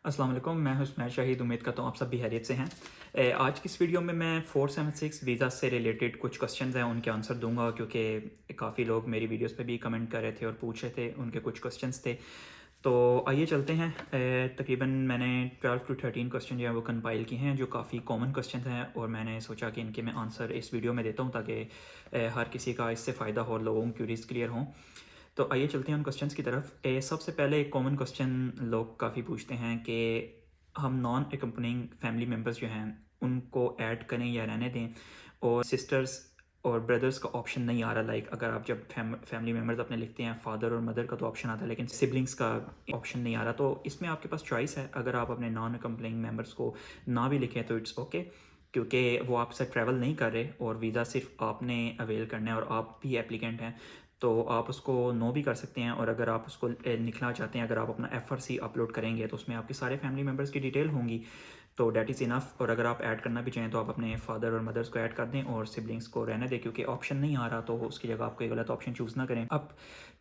अस्सलाम वालेकुम, मैं हुस्मैन शाहिद। उम्मीद करता हूँ आप सब भी खैरियत से हैं। आज की इस वीडियो में मैं 476 वीज़ा से रिलेटेड कुछ क्वेश्चंस हैं उनके आंसर दूंगा, क्योंकि काफ़ी लोग मेरी वीडियोस पे भी कमेंट कर रहे थे और पूछ रहे थे, उनके कुछ क्वेश्चंस थे। तो आइए चलते हैं। तकरीबन मैंने 12 टू 13 क्वेश्चन जो है वो कंपाइल किए हैं, जो काफ़ी कॉमन क्वेश्चन हैं, और मैंने सोचा कि इनके मैं आंसर इस वीडियो में देता हूँ ताकि हर किसी का इससे फ़ायदा हो और लोगों की क्यूरीज क्लियर हों। तो आइए चलते हैं उन क्वेश्चंस की तरफ। सबसे पहले एक कॉमन क्वेश्चन लोग काफ़ी पूछते हैं कि हम नॉन एकम्पनिंग फैमिली मेम्बर्स जो हैं उनको ऐड करें या रहने दें, और सिस्टर्स और ब्रदर्स का ऑप्शन नहीं आ रहा। लाइक अगर आप जब फैमिली मेम्बर्स अपने लिखते हैं, फादर और मदर का तो ऑप्शन आता है, लेकिन सिबलिंग्स का ऑप्शन नहीं आ रहा। तो इसमें आपके पास चॉइस है। अगर आप अपने नॉन एकम्पनिंग मेम्बर्स को ना भी लिखें तो इट्स ओके, क्योंकि वो आपसे ट्रैवल नहीं कर रहे और वीज़ा सिर्फ आपने अवेल करना है और आप भी एप्लीकेंट हैं। तो आप उसको नो भी कर सकते हैं, और अगर आप उसको लिखना चाहते हैं, अगर आप अपना FRC अपलोड करेंगे तो उसमें आपके सारे फैमिली मेम्बर्स की डिटेल होंगी, तो डैट इज़ इनफ। और अगर आप ऐड करना भी चाहें तो आप अपने फादर और मदर्स को ऐड कर दें और सिबलिंग्स को रहने दें, क्योंकि ऑप्शन नहीं आ रहा तो उसकी जगह आप कोई गलत ऑप्शन चूज़ ना करें। अब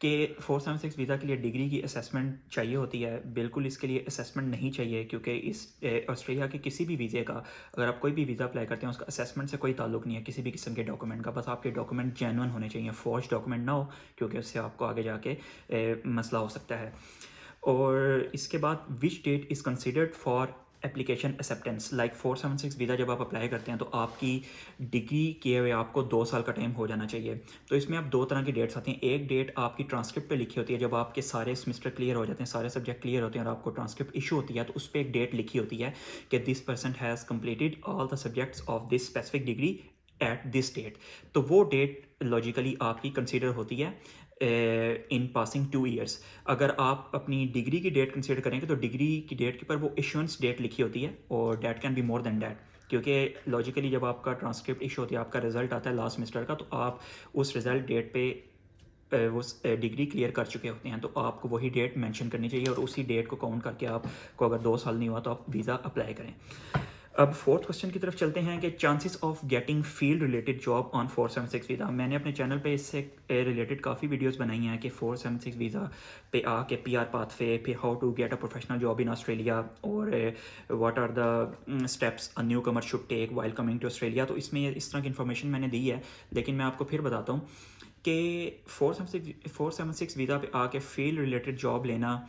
के 476 वीज़ा के लिए डिग्री की असेसमेंट चाहिए होती है। बिल्कुल इसके लिए असेसमेंट नहीं चाहिए, क्योंकि इस ऑस्ट्रेलिया के किसी भी वीज़े का, अगर आप कोई भी वीज़ा अप्लाई करते हैं, उसका असेसमेंट से कोई ताल्लुक नहीं है किसी भी किस्म के डॉक्यूमेंट का। बस आपके डॉक्यूमेंट जेन्युइन होने चाहिए, फोर्ज डॉक्यूमेंट ना हो, क्योंकि उससे आपको आगे जाके मसला हो सकता है। और इसके बाद which that is considered for application acceptance. Like 476 visa जब आप अप्लाई करते हैं तो आपकी डिग्री किए हुए आपको 2 साल का टाइम हो जाना चाहिए। तो इसमें आप दो तरह की डेट्स आती हैं। एक डेट आपकी ट्रांसक्रिप्ट पे लिखी होती है, जब आपके सारे सेमेस्टर क्लियर हो जाते हैं, सारे सब्जेक्ट क्लियर होते हैं और आपको ट्रांसक्रिप्ट इशू होती है, तो उस पर एक डेट लिखी होती है कि this person has completed all the subjects of this specific degree at this date. तो वो डेट लॉजिकली आपकी कंसिडर होती है इन पासिंग 2 ईयर्स। अगर आप अपनी डिग्री की डेट कंसिडर करेंगे तो डिग्री की डेट के ऊपर वो इशुएंस डेट लिखी होती है, और date can be more than that, क्योंकि लॉजिकली जब आपका ट्रांसक्रिप्ट इशू होती है, आपका रिजल्ट आता है लास्ट सेमेस्टर का, तो आप उस रिजल्ट डेट पे वो डिग्री क्लियर कर चुके होते हैं, तो आपको वही डेट मेंशन करनी चाहिए, और उसी डेट को काउंट करके आपको अगर 2 साल नहीं हुआ तो आप वीज़ा अप्लाई करें। अब फोर्थ क्वेश्चन की तरफ चलते हैं कि chances of getting field related job on 476 visa. मैंने अपने चैनल पे इससे रिलेटेड काफ़ी वीडियोस बनाई हैं कि 476 वीज़ा पे आके PR पाथवे, फिर how to get a professional job in Australia, और what are the steps a newcomer should take while coming to Australia. तो इसमें इस तरह की इन्फॉर्मेशन मैंने दी है, लेकिन मैं आपको फिर बताता हूँ कि 476 वीज़ा पे आके फील्ड रिलेटेड जॉब लेना,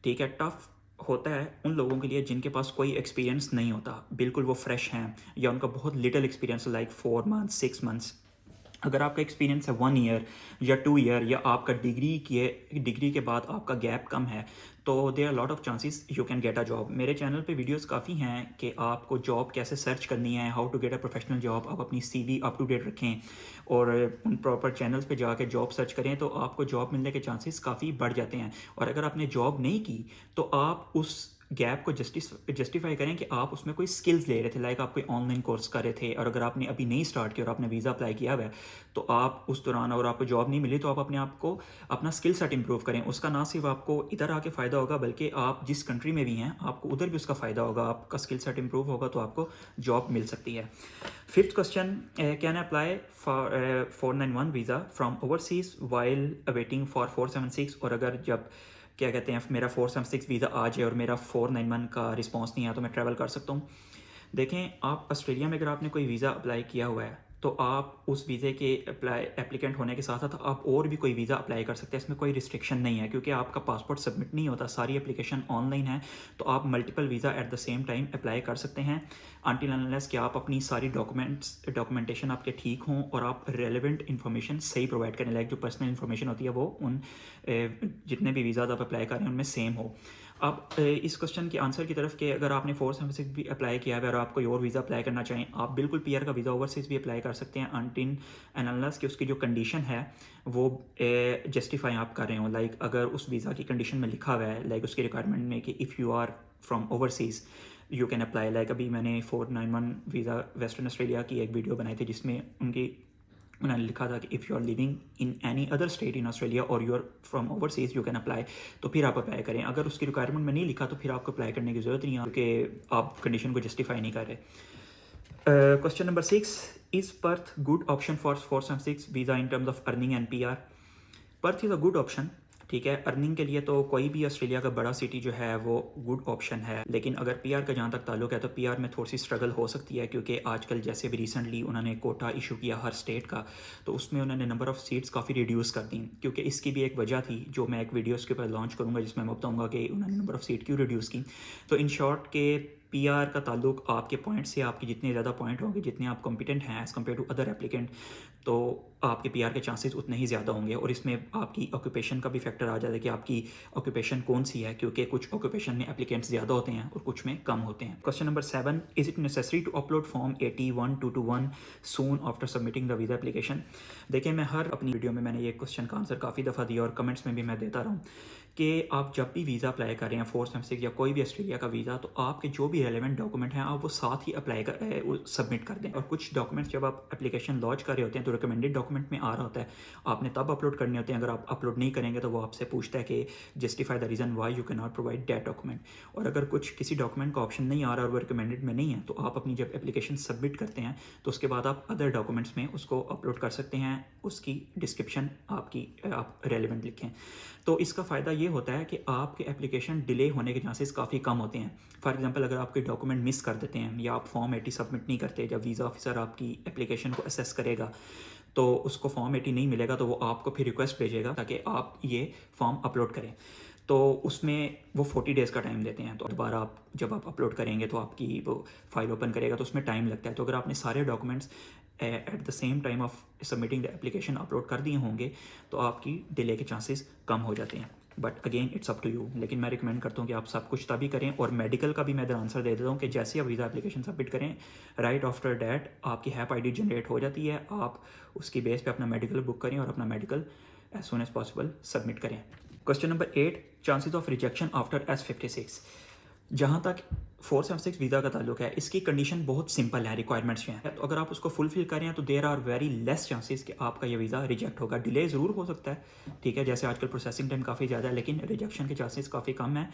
ठीक है, टफ होता है उन लोगों के लिए जिनके पास कोई एक्सपीरियंस नहीं होता, बिल्कुल वो फ्रेश हैं, या उनका बहुत little experience, like 4 months 6 months. अगर आपका एक्सपीरियंस है 1 ईयर या 2 ईयर, या आपका डिग्री के बाद आपका गैप कम है, तो there are lot of chances you can get a job. मेरे चैनल पे वीडियोस काफ़ी हैं कि आपको जॉब कैसे सर्च करनी है, how to get a professional job. आप अपनी CV अप टू डेट रखें और उन प्रॉपर चैनल्स पे जाके जॉब सर्च करें, तो आपको जॉब मिलने के चांसेस काफ़ी बढ़ जाते हैं। और अगर आपने जॉब नहीं की तो आप उस गैप को जस्टिफाई करें कि आप उसमें कोई स्किल्स ले रहे थे, लाइक आप कोई ऑनलाइन कोर्स कर रहे थे, और अगर आपने अभी नहीं स्टार्ट किया और आपने वीज़ा अप्लाई किया हुआ है, तो आप उस दौरान अगर आपको जॉब नहीं मिली तो आप अपने आप को अपना स्किल सेट इंप्रूव करें। उसका ना सिर्फ आपको इधर आके फ़ायदा होगा, बल्कि आप जिस कंट्री में भी हैं आपको उधर भी उसका फ़ायदा होगा। आपका स्किल सेट इंप्रूव होगा तो आपको जॉब मिल सकती है। Fifth question, can apply for 491 visa from overseas while awaiting for 476। और अगर जब क्या कहते हैं मेरा 476 वीज़ा आ जाए और मेरा 491 का रिस्पॉन्स नहीं आया तो मैं ट्रैवल कर सकता हूँ। देखें, आप ऑस्ट्रेलिया में अगर आपने कोई वीज़ा अप्लाई किया हुआ है तो आप उस वीज़े के एप्लीकेंट होने के साथ साथ आप और भी कोई वीज़ा अप्लाई कर सकते हैं। इसमें कोई रिस्ट्रिक्शन नहीं है, क्योंकि आपका पासपोर्ट सबमिट नहीं होता, सारी एप्लीकेशन ऑनलाइन है, तो आप multiple visa at the same time apply कर सकते हैं, अनटिल अनलेस कि आप अपनी सारी डॉक्यूमेंटेशन आपके ठीक हों और आप रेलिवेंट इन्फॉर्मेशन सही प्रोवाइड करें। लाइक जो पर्सनल इन्फॉर्मेशन होती है वो उन जितने भी वीज़ा आप अप्लाई कर रहे हैं उनमें सेम हो। अब इस क्वेश्चन के आंसर की तरफ कि अगर आपने 476 भी अप्लाई किया है और आप कोई और वीज़ा अप्लाई करना चाहें, आप बिल्कुल PR का वीज़ा ओवरसीज भी अप्लाई कर सकते हैं, अनटिल एंड अनलेस कि उसकी जो कंडीशन है वो जस्टिफाई आप कर रहे हो। लाइक अगर उस वीज़ा की कंडीशन में लिखा हुआ है, लाइक उसकी रिक्वायरमेंट में कि if you are from overseas you can apply. Like अभी मैंने 491 वीज़ा वेस्टर्न ऑस्ट्रेलिया की एक वीडियो बनाई थी जिसमें उन्होंने लिखा था कि if you are living in any other state in Australia और you are from overseas you can apply, तो फिर आप अप्लाई करें। अगर उसकी रिक्वायरमेंट में नहीं लिखा तो फिर आपको अप्लाई करने की ज़रूरत नहीं है, क्योंकि आप कंडीशन को जस्टिफाई नहीं कर रहे। Question number 6, is Perth good option for 476 visa in terms of earning and PR? Perth is a good option. ठीक है। अर्निंग के लिए तो कोई भी ऑस्ट्रेलिया का बड़ा सिटी जो है वो गुड ऑप्शन है, लेकिन अगर पीआर का जहाँ तक ताल्लुक है तो पीआर में थोड़ी सी स्ट्रगल हो सकती है, क्योंकि आजकल जैसे भी रिसेंटली उन्होंने कोटा इशू किया हर स्टेट का, तो उसमें उन्होंने नंबर ऑफ़ सीट्स काफ़ी रिड्यूस कर दी, क्योंकि इसकी भी एक वजह थी जो मैं एक वीडियो उसके ऊपर लॉन्च करूँगा जिसमें मैं बताऊँगा कि उन्होंने नंबर ऑफ़ सीट क्यों रिड्यूस की। तो इन शॉर्ट के पीआर का ताल्लुक आपके पॉइंट से, आपके जितने ज़्यादा पॉइंट होंगे, जितने आप कॉम्पिटेंट हैं as compare to other applicant, तो आपके पीआर के चांसेस उतने ही ज़्यादा होंगे। और इसमें आपकी ऑक्यूपेशन का भी फैक्टर आ जाता है कि आपकी ऑक्यूपेशन कौन सी है, क्योंकि कुछ ऑक्यूपेशन में एप्लीकेंट्स ज़्यादा होते हैं और कुछ में कम होते हैं। Question number 7, is it necessary to upload form 81-221 soon after submitting the visa application. देखिए, मैं हर अपनी वीडियो में मैंने ये क्वेश्चन का आंसर काफ़ी दफ़ा दिया और कमेंट्स में भी मैं देता रहा हूँ कि आप जब भी वीज़ा अप्लाई कर रहे हैं, 476 या कोई भी ऑस्ट्रेलिया का वीज़ा, तो आपके जो भी रेलेवेंट डॉक्यूमेंट हैं आप वो साथ ही अप्लाई कर सबमिट कर दें। और कुछ डॉक्यूमेंट्स जब आप एप्लीकेशन लॉन्च कर रहे होते हैं तो रिकमेंडेड डॉक्यूमेंट में आ रहा होता है, आपने तब अपलोड करने होते हैं। अगर आप अपलोड नहीं करेंगे तो वो आपसे पूछता है कि justify the reason why you can not provide that document. और अगर कुछ किसी डॉक्यूमेंट का ऑप्शन नहीं आ रहा और वो रिकमेंडेड में नहीं है, तो आप अपनी जब एप्लीकेशन सबमिट करते हैं तो उसके बाद आप अदर डॉक्यूमेंट्स में उसको अपलोड कर सकते हैं, उसकी डिस्क्रिप्शन आपकी आप रेलिवेंट लिखें। तो इसका फ़ायदा ये होता है कि आपके एप्लीकेशन डिले होने के चांसेस काफ़ी कम होते हैं। फॉर एग्जांपल, अगर आप कोई डॉक्यूमेंट मिस कर देते हैं या आप फॉर्म 80 सबमिट नहीं करते, जब वीज़ा ऑफिसर आपकी एप्लीकेशन को असेस करेगा तो उसको फॉर्म 80 नहीं मिलेगा, तो वो आपको फिर रिक्वेस्ट भेजेगा ताकि आप ये फॉर्म अपलोड करें। तो उसमें वो 40 डेज़ का टाइम देते हैं। तो दोबारा आप जब आप अपलोड करेंगे तो आपकी वो फाइल ओपन करेगा, तो उसमें टाइम लगता है। तो अगर आपने सारे documents at the same time of submitting the application upload कर दिए होंगे तो आपकी डिले के चांसेस कम हो जाते हैं। But again it's up to you, लेकिन मैं रिकमेंड करता हूँ कि आप सब कुछ तभी करें। और मेडिकल का भी मैं इधर आंसर दे देता हूँ कि जैसे ही आप वीज़ा एप्लीकेशन सबमिट करें, राइट आफ्टर डैट आपकी हैप आईडी जनरेट हो जाती है, आप उसकी बेस पे अपना मेडिकल बुक करें और अपना medical as soon as possible submit करें। Question number 8, chances of rejection after S56। जहाँ तक 476 वीज़ा का ताल्लुक है, इसकी कंडीशन बहुत सिंपल है, रिक्वायरमेंट्स जो हैं, तो अगर आप उसको फुलफिल करें तो there are very less chances कि आपका ये वीज़ा रिजेक्ट होगा। डिले ज़रूर हो सकता है, ठीक है, जैसे आजकल प्रोसेसिंग टाइम काफ़ी ज़्यादा है, लेकिन रिजेक्शन के चांसेस काफ़ी कम है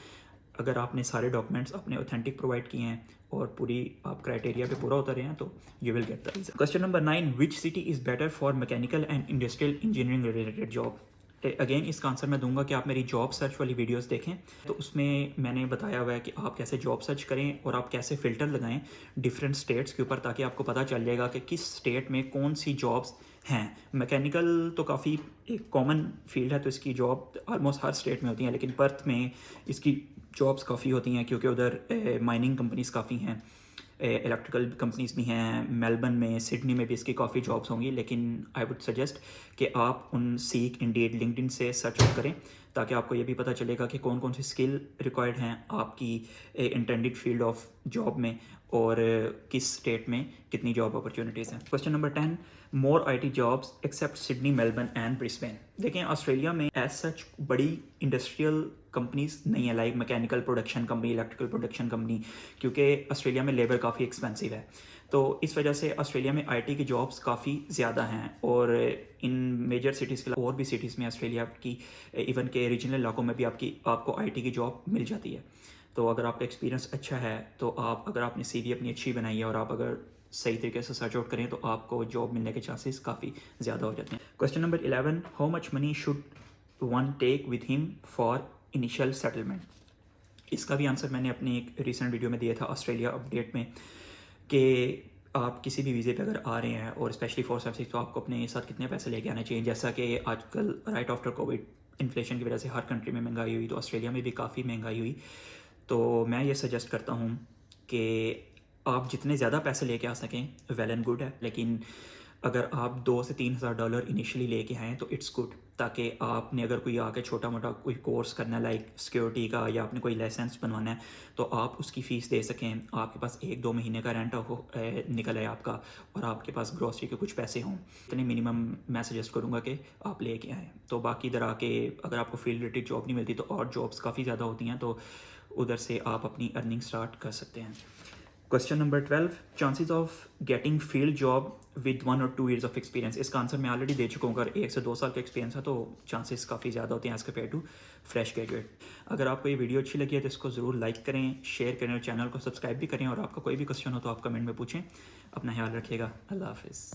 अगर आपने सारे डॉक्यूमेंट्स अपने ऑथेंटिक प्रोवाइड किए हैं और पूरी आप क्राइटेरिया पे पूरा उतरे हैं, तो you will get the visa. Question number 9, which city is better for mechanical and industrial engineering related job. Again इसका आंसर मैं दूंगा कि आप मेरी जॉब सर्च वाली वीडियोस देखें, तो उसमें मैंने बताया हुआ है कि आप कैसे जॉब सर्च करें और आप कैसे फ़िल्टर लगाएं डिफरेंट स्टेट्स के ऊपर, ताकि आपको पता चल जाएगा कि किस स्टेट में कौन सी जॉब्स हैं। मैकेनिकल तो काफ़ी एक कॉमन फील्ड है, तो इसकी जॉब ऑलमोस्ट हर स्टेट में होती हैं, लेकिन पर्थ में इसकी जॉब्स काफ़ी होती हैं क्योंकि उधर माइनिंग कंपनीज काफ़ी हैं, इलेक्ट्रिकल कंपनीज भी हैं। मेलबर्न में, सिडनी में भी इसकी काफ़ी जॉब्स होंगी, लेकिन आई वुड सजेस्ट कि आप उन सीक, इंडीड, लिंक्डइन से सर्च आउट करें, ताकि आपको ये भी पता चलेगा कि कौन कौन सी स्किल रिक्वायर्ड हैं आपकी इंटेंडेड फील्ड ऑफ जॉब में और किस स्टेट में कितनी जॉब अपॉर्चुनिटीज़ हैं। Question number 10, more IT jobs except Sydney, Melbourne and Brisbane. देखें, ऑस्ट्रेलिया में एज सच बड़ी इंडस्ट्रियल कंपनीज नहीं है, like mechanical production company, electrical production company, क्योंकि ऑस्ट्रेलिया में लेबर काफ़ी एक्सपेंसिव है। तो इस वजह से ऑस्ट्रेलिया में IT की जॉब्स काफ़ी ज़्यादा हैं और इन मेजर सिटीज़ के अलावा और भी सिटीज़ में ऑस्ट्रेलिया की इवन के रीजनल इलाकों में भी आपको IT की जॉब मिल जाती है। तो अगर आपका एक्सपीरियंस अच्छा है, तो अगर आपने CV अपनी अच्छी बनाई है और आप अगर सही तरीके से सर्च आउट करें, तो आपको जॉब मिलने के चांसेस काफ़ी ज़्यादा हो जाते हैं। Question number 11, how much money should one take with him for initial settlement. इसका भी आंसर मैंने अपनी एक रिसेंट वीडियो में दिया था ऑस्ट्रेलिया अपडेट में, कि आप किसी भी वीज़े पे अगर आ रहे हैं और स्पेशली 476, तो आपको अपने साथ कितने पैसे लेके आने चाहिए। जैसा कि आजकल राइट आफ्टर कोविड इन्फ्लेशन की वजह से हर कंट्री में महंगाई हुई, तो ऑस्ट्रेलिया में भी काफ़ी महंगाई हुई। तो मैं ये सजेस्ट करता हूँ कि आप जितने ज़्यादा पैसे लेके आ सकें वेल एंड गुड है, लेकिन अगर आप $2,000 से $3,000 इनिशियली लेके आएँ तो इट्स गुड, ताकि आपने अगर कोई आके छोटा मोटा कोई कोर्स करना है लाइक सिक्योरिटी का, या आपने कोई लाइसेंस बनवाना है, तो आप उसकी फ़ीस दे सकें, आपके पास 1-2 महीने का रेंट निकल है आपका, और आपके पास ग्रॉसरी के कुछ पैसे हों। इतने मिनिमम मैं सजेस्ट करूँगा कि आप लेके आएँ। तो बाकी इधर आके अगर आपको फील्ड रिलेटेड जॉब नहीं मिलती तो और जॉब्स काफ़ी ज़्यादा होती हैं, तो उधर से आप अपनी अर्निंग स्टार्ट कर सकते हैं। Question number 12, chances of getting field job with 1 और 2 ईयर्स ऑफ एक्सपीरियंस। इसका आंसर मैं ऑलरेडी दे चुका हूँ, अगर 1 से 2 साल का एक्सपीरियंस है तो चांसेस काफ़ी ज़्यादा होते हैं as compare to fresh graduate. अगर आपको ये वीडियो अच्छी लगी है तो इसको ज़रूर लाइक करें, शेयर करें और चैनल को सब्सक्राइब भी करें, और आपका कोई भी क्वेश्चन हो तो आप कमेंट में पूछें। अपना ख्याल रखिएगा। अल्लाह हाफिज़।